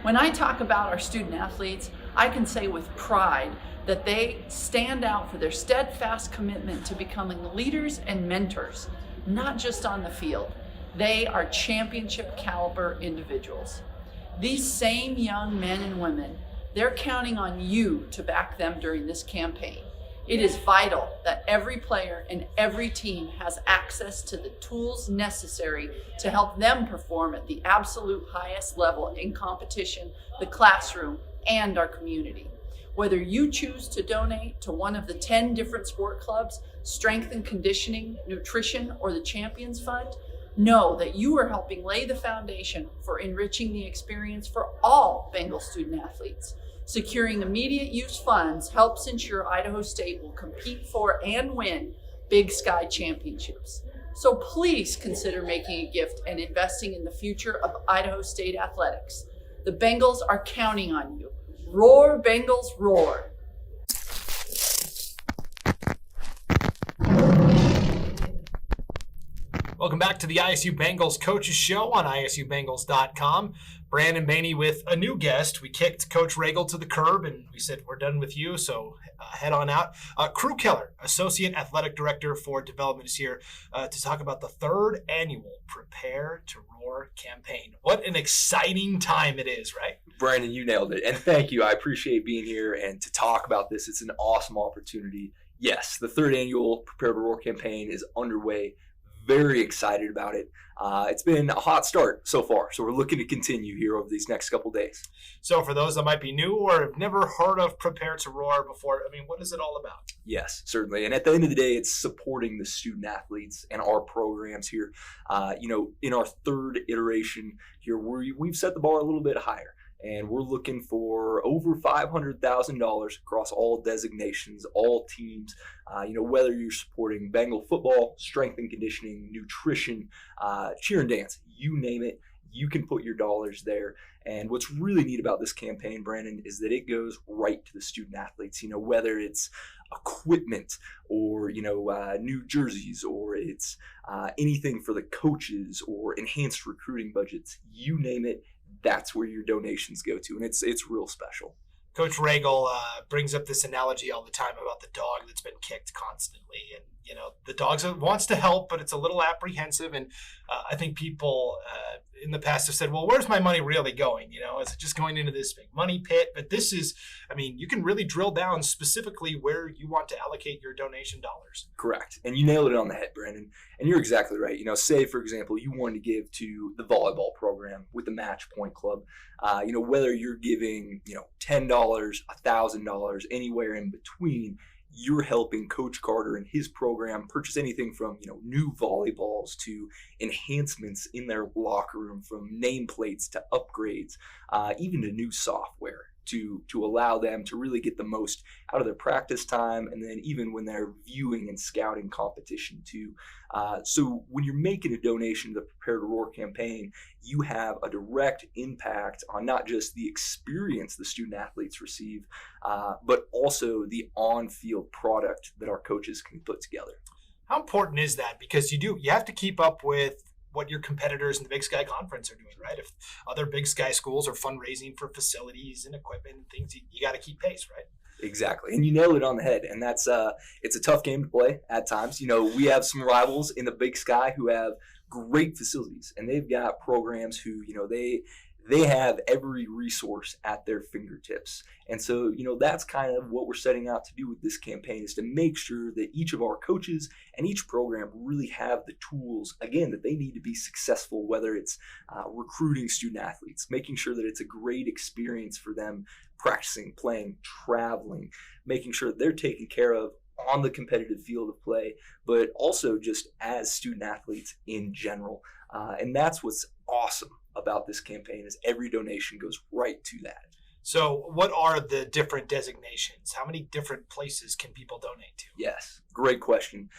When I talk about our student athletes, I can say with pride that they stand out for their steadfast commitment to becoming leaders and mentors, not just on the field. They are championship caliber individuals. These same young men and women, they're counting on you to back them during this campaign. It is vital that every player and every team has access to the tools necessary to help them perform at the absolute highest level in competition, the classroom, and our community. Whether you choose to donate to one of the 10 different sport clubs, strength and conditioning, nutrition, or the Champions Fund, know that you are helping lay the foundation for enriching the experience for all Bengal student athletes. Securing immediate use funds helps ensure Idaho State will compete for and win Big Sky championships. So please consider making a gift and investing in the future of Idaho State athletics. The Bengals are counting on you. Roar, Bengals, roar. Welcome back to the ISU Bengals Coaches Show on ISUBengals.com. Brandon Baney with a new guest. We kicked Coach Ragle to the curb and we said, we're done with you, so head on out. Keller, Associate Athletic Director for Development, is here to talk about the third annual Prepare to Roar campaign. What an exciting time it is, right? Brandon, you nailed it. And thank you. I appreciate being here and to talk about this. It's an awesome opportunity. Yes, the third annual Prepare to Roar campaign is underway. Very excited about it. It's been a hot start so far, so we're looking to continue here over these next couple days. So for those that might be new or have never heard of Prepare to Roar before, I mean, what is it all about? Yes, certainly. And at the end of the day, it's supporting the student athletes and our programs here. In our third iteration here, we've set the bar a little bit higher. And we're looking for over $500,000 across all designations, all teams, whether you're supporting Bengal football, strength and conditioning, nutrition, cheer and dance, you name it, you can put your dollars there. And what's really neat about this campaign, Brandon, is that it goes right to the student athletes, whether it's equipment or, new jerseys, or it's anything for the coaches or enhanced recruiting budgets, you name it. That's where your donations go to, and it's real special. Coach Ragle brings up this analogy all the time about the dog that's been kicked constantly, and the dog wants to help, but it's a little apprehensive. And I think people in the past have said, "Well, where's my money really going? Is it just going into this big money pit?" But this is, you can really drill down specifically where you want to allocate your donation dollars. Correct, and you nailed it on the head, Brandon. And you're exactly right. Say for example, you wanted to give to the volleyball program with the Match Point Club. Whether you're giving $10, $1,000, anywhere in between, you're helping Coach Carter and his program purchase anything from new volleyballs to enhancements in their locker room, from nameplates to upgrades, even to new software to allow them to really get the most out of their practice time, and then even when they're viewing and scouting competition too. So when you're making a donation to the Prepare to Roar campaign, you have a direct impact on not just the experience the student athletes receive, but also the on-field product that our coaches can put together. How important is that? Because you have to keep up with what your competitors in the Big Sky Conference are doing, right? If other Big Sky schools are fundraising for facilities and equipment and things, you got to keep pace, right? Exactly. And you nailed it on the head. And that's it's a tough game to play at times. We have some rivals in the Big Sky who have great facilities, and they've got programs who, they have every resource at their fingertips. And so, that's kind of what we're setting out to do with this campaign, is to make sure that each of our coaches and each program really have the tools, again, that they need to be successful, whether it's recruiting student athletes, making sure that it's a great experience for them, practicing, playing, traveling, making sure that they're taken care of on the competitive field of play, but also just as student athletes in general. And that's what's awesome about this campaign, is every donation goes right to that. So what are the different designations? How many different places can people donate to? Yes, great question.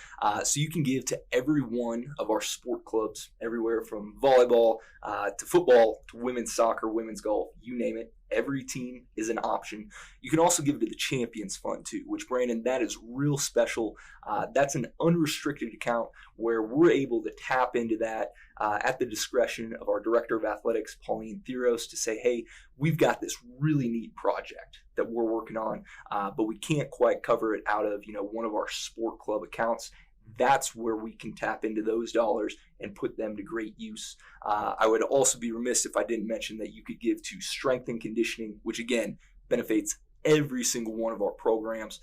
So you can give to every one of our sport clubs, everywhere from volleyball to football to women's soccer, women's golf, you name it. Every team is an option. You can also give it to the Champions Fund too, which, Brandon, that is real special. That's an unrestricted account where we're able to tap into that at the discretion of our Director of Athletics, Pauline Theros, to say, hey, we've got this really neat project that we're working on, but we can't quite cover it out of one of our sport club accounts. that's where we can tap into those dollars and put them to great use. I would also be remiss if I didn't mention that you could give to strength and conditioning, which again benefits every single one of our programs.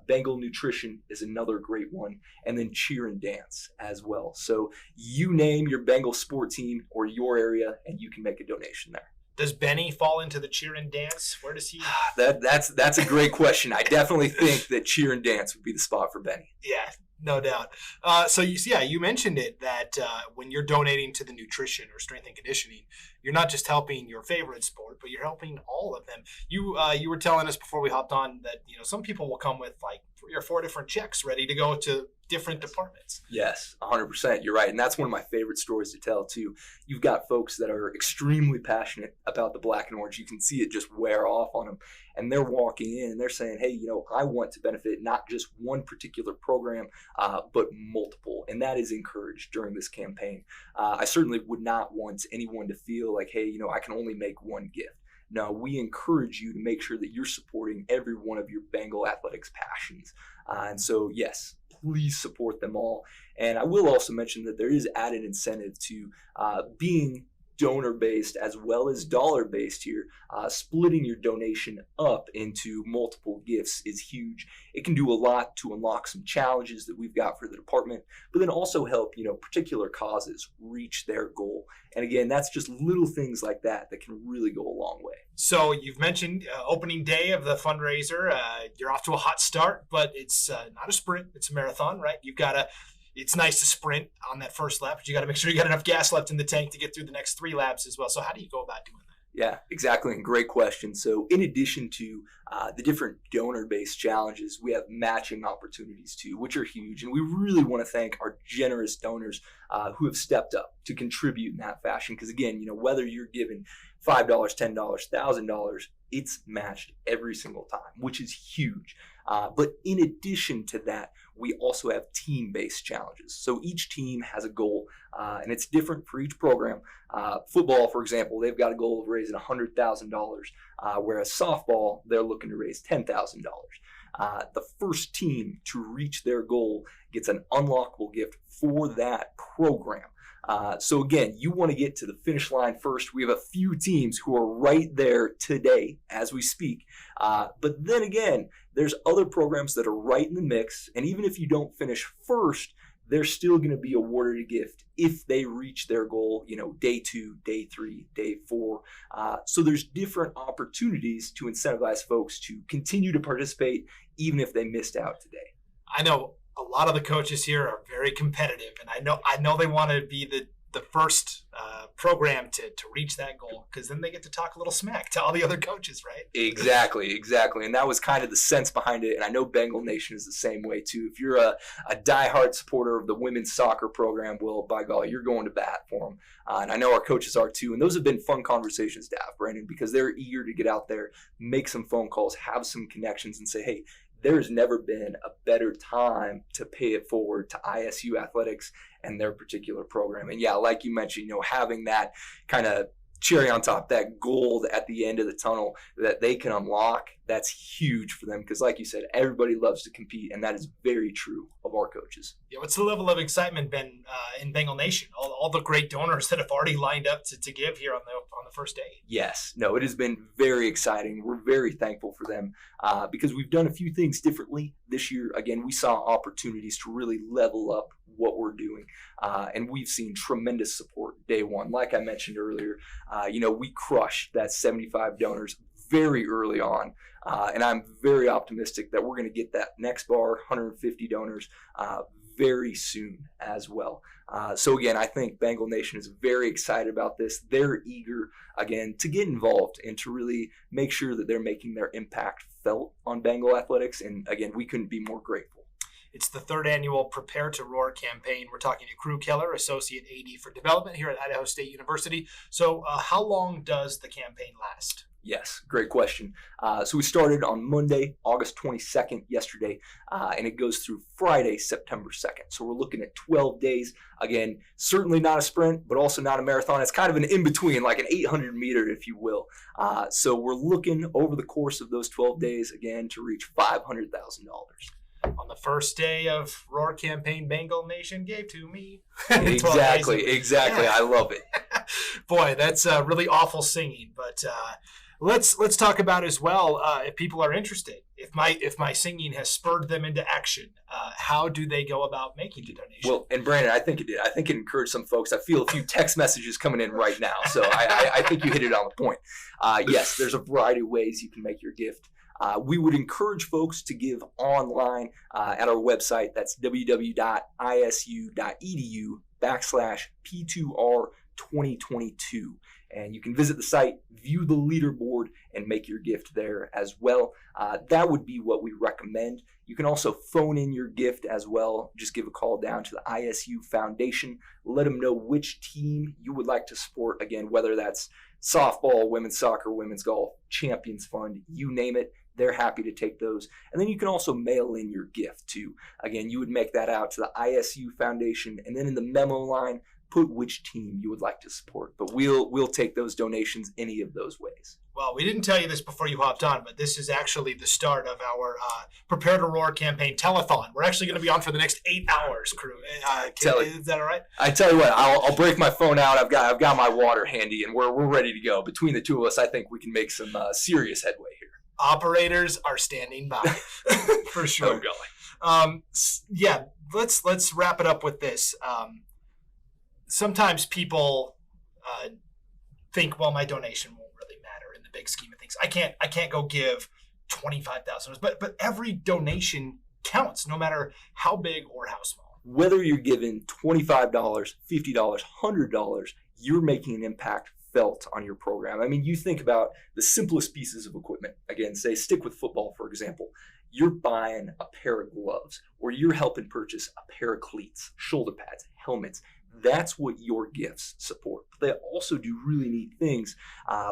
Bengal nutrition is another great one, and then cheer and dance as well. So you name your Bengal sport team or your area, and you can make a donation there. Does Baney fall into the cheer and dance? Where does he? That's a great question. I definitely think that cheer and dance would be the spot for Baney. Yeah, no doubt. So you mentioned it that when you're donating to the nutrition or strength and conditioning, you're not just helping your favorite sport, but you're helping all of them. You were telling us before we hopped on that some people will come with like 3 or 4 different checks ready to go to different departments. Yes, 100%. You're right. And that's one of my favorite stories to tell, too. You've got folks that are extremely passionate about the black and orange. You can see it just wear off on them. And they're walking in and they're saying, hey, I want to benefit not just one particular program, but multiple. And that is encouraged during this campaign. I certainly would not want anyone to feel like, hey, I can only make one gift. No, we encourage you to make sure that you're supporting every one of your Bengal athletics passions. And so, yes, please support them all. And I will also mention that there is added incentive to being donor-based as well as dollar-based here. Splitting your donation up into multiple gifts is huge. It can do a lot to unlock some challenges that we've got for the department, but then also help, particular causes reach their goal. And again, that's just little things like that that can really go a long way. So you've mentioned opening day of the fundraiser. You're off to a hot start, but it's not a sprint. It's a marathon, right? It's nice to sprint on that first lap, but you got to make sure you got enough gas left in the tank to get through the next 3 laps as well. So how do you go about doing that? Yeah, exactly. And great question. So in addition to the different donor-based challenges, we have matching opportunities too, which are huge. And we really want to thank our generous donors who have stepped up to contribute in that fashion. Because again, whether you're given $5, $10, $1,000, it's matched every single time, which is huge. But in addition to that, we also have team-based challenges. So each team has a goal, and it's different for each program. Football, for example, they've got a goal of raising $100,000, whereas softball, they're looking to raise $10,000. The first team to reach their goal gets an unlockable gift for that program. So again, you want to get to the finish line first. We have a few teams who are right there today as we speak. But then again, there's other programs that are right in the mix. And even if you don't finish first, they're still going to be awarded a gift if they reach their goal, day 2, day 3, day 4. So there's different opportunities to incentivize folks to continue to participate, even if they missed out today. I know a lot of the coaches here are very competitive, and I know they want to be the first program to reach that goal, because then they get to talk a little smack to all the other coaches, right? Exactly. And that was kind of the sense behind it. And I know Bengal Nation is the same way too. If you're a diehard supporter of the women's soccer program, well, by golly, you're going to bat for them. And I know our coaches are too. And those have been fun conversations to have, Brandon, because they're eager to get out there, make some phone calls, have some connections, and say, hey, there's never been a better time to pay it forward to ISU athletics and their particular program. And yeah, like you mentioned, having that kind of cherry on top, that gold at the end of the tunnel that they can unlock, that's huge for them. Because like you said, everybody loves to compete, and that is very true of our coaches. Yeah, what's the level of excitement been in Bengal Nation? All the great donors that have already lined up to give here on the first day. Yes, no, it has been very exciting. We're very thankful for them because we've done a few things differently this year. Again, we saw opportunities to really level up what we're doing, and we've seen tremendous support day one. Like I mentioned earlier, we crushed that 75 donors very early on, and I'm very optimistic that we're going to get that next bar, 150 donors, very soon as well. So again, I think Bengal Nation is very excited about this. They're eager, again, to get involved and to really make sure that they're making their impact felt on Bengal athletics. And again, we couldn't be more grateful. It's the 3rd annual Prepare to Roar campaign. We're talking to Crew Keller, Associate AD for Development here at Idaho State University. So how long does the campaign last? Yes, great question. So we started on Monday, August 22nd, yesterday, and it goes through Friday, September 2nd. So we're looking at 12 days. Again, certainly not a sprint, but also not a marathon. It's kind of an in-between, like an 800-meter, if you will. So we're looking over the course of those 12 days, again, to reach $500,000. On the first day of Roar campaign, Bengal Nation gave to me. Exactly. Yeah. I love it. Boy, that's really awful singing. But let's talk about as well, if people are interested, if my singing has spurred them into action, how do they go about making the donation? Well, and Brandon, I think it did. I think it encouraged some folks. I feel a few text messages coming in right now, so I think you hit it on the point. Yes, there's a variety of ways you can make your gift. We would encourage folks to give online at our website. That's www.isu.edu/P2R2022. And you can visit the site, view the leaderboard, and make your gift there as well. That would be what we recommend. You can also phone in your gift as well. Just give a call down to the ISU Foundation. Let them know which team you would like to support. Again, whether that's softball, women's soccer, women's golf, Champions Fund, you name it. They're happy to take those. And then you can also mail in your gift too. Again, you would make that out to the ISU Foundation, and then in the memo line, put which team you would like to support. But we'll take those donations any of those ways. Well, we didn't tell you this before you hopped on, but this is actually the start of our Prepare to Roar campaign telethon. We're actually going to be on for the next 8 hours, crew. Is that all right? I tell you what, I'll break my phone out. I've got my water handy, and we're ready to go. Between the two of us, I think we can make some serious headway here. Operators are standing by for sure. Yeah, let's wrap it up with this. Sometimes people think, well, my donation won't really matter in the big scheme of things. I can't go give $25,000, but every donation counts, no matter how big or how small. Whether you're giving $25, $50, $100, you're making an impact felt on your program. I mean, you think about the simplest pieces of equipment. Again, say stick with football, for example. You're buying a pair of gloves, or you're helping purchase a pair of cleats, shoulder pads, helmets. That's what your gifts support. But they also do really neat things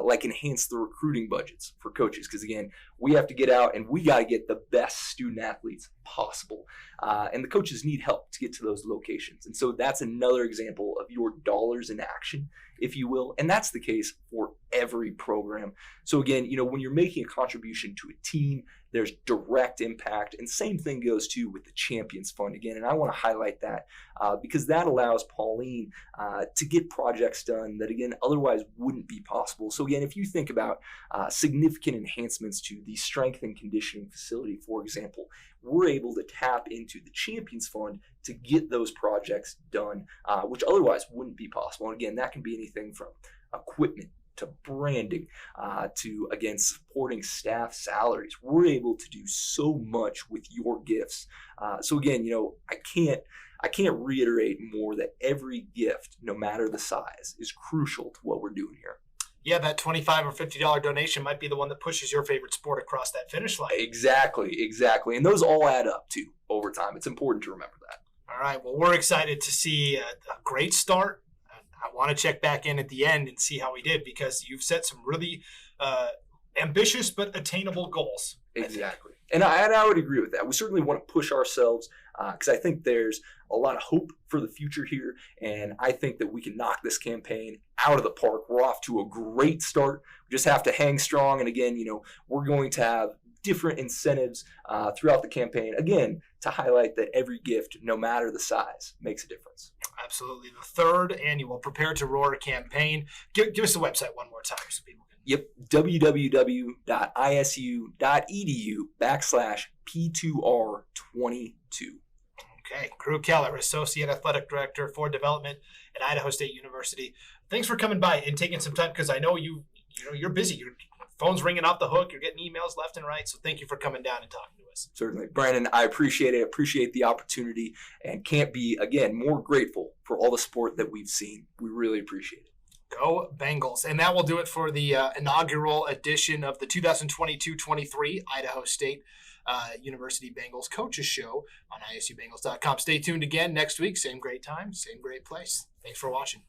like enhance the recruiting budgets for coaches. Because again, we have to get out and we got to get the best student athletes possible. And the coaches need help to get to those locations. And so that's another example of your dollars in action, if you will. And that's the case for every program. So again, when you're making a contribution to a team, there's direct impact. And same thing goes too with the Champions Fund again. And I want to highlight that because that allows Pauline to get projects done that again otherwise wouldn't be possible. So again, if you think about significant enhancements to the strength and conditioning facility, for example, we're able to tap into the Champions Fund to get those projects done, which otherwise wouldn't be possible. And again, that can be anything from equipment to branding, to again supporting staff salaries. We're able to do so much with your gifts. So again, I can't reiterate more that every gift, no matter the size, is crucial to what we're doing here. Yeah, that $25 or $50 donation might be the one that pushes your favorite sport across that finish line. Exactly. And those all add up too over time. It's important to remember that. All right. Well, we're excited to see a great start. I want to check back in at the end and see how we did because you've set some really ambitious but attainable goals. Exactly. And I would agree with that. We certainly want to push ourselves because I think there's a lot of hope for the future here. And I think that we can knock this campaign out of the park. We're off to a great start. We just have to hang strong. And again, we're going to have different incentives throughout the campaign, again, to highlight that every gift, no matter the size, makes a difference. Absolutely. The third annual Prepare to Roar campaign. Give us the website one more time so people can. Yep, www.isu.edu/P2R22. Okay, Crew Keller, Associate Athletic Director for Development at Idaho State University. Thanks for coming by and taking some time because I know you're busy. Your phone's ringing off the hook. You're getting emails left and right. So thank you for coming down and talking to us. Certainly. Brandon, I appreciate it. I appreciate the opportunity and can't be, again, more grateful for all the support that we've seen. We really appreciate it. Go Bengals. And that will do it for the inaugural edition of the 2022-23 Idaho State University Bengals Coaches Show on ISUBengals.com. Stay tuned again next week. Same great time, same great place. Thanks for watching.